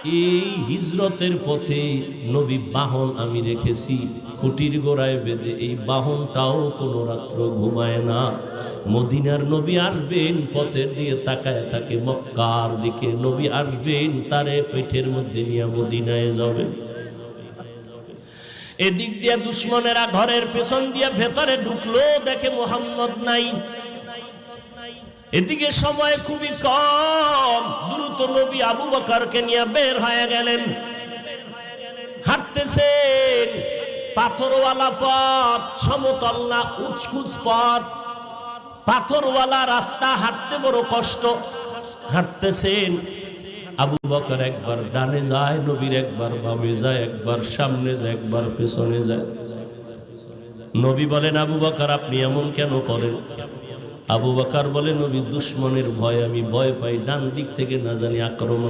এই হিজরতের পথে নবী বাহন আমি রেখেছি খুঁটির গোড়ায় বেঁধে, এই বাহনটাও কোনো রাত্র ঘুমায় না। মদিনার নবী আসবেন, পথের দিয়ে তাকায় থাকে মক্কার দিকে, নবী আসবেন তারে পেটের মধ্যে নিয়ে মদিনায় যাবেন। এদিক দিয়ে দুশ্মনেরা ঘরের পেছন দিয়ে ভেতরে ঢুকলো, দেখে মুহাম্মদ নাই। এদিকে সময় খুবই কম, দ্রুত নবী আবু বকরকে নিয়ে বের হয়ে গেলেন। হাঁটতেছেন পাথরওয়ালা পথ, সমতল না, উঁচকুচ পথ, পাথরওয়ালা রাস্তা, হাঁটতে বড় কষ্ট। হাঁটতেছেন, আবু বকর একবার ডানে যায়, নবীর একবার বামে যায়, একবার সামনে যায়, একবার পেছনে যায়। নবী বলেন, আবু বকর আপনি এমন কেন করেন? আবু বকর বলে, নবী দুশ্মনের ভয়, আমি ভয় পাই ডান দিক থেকে না জানি আক্রমণ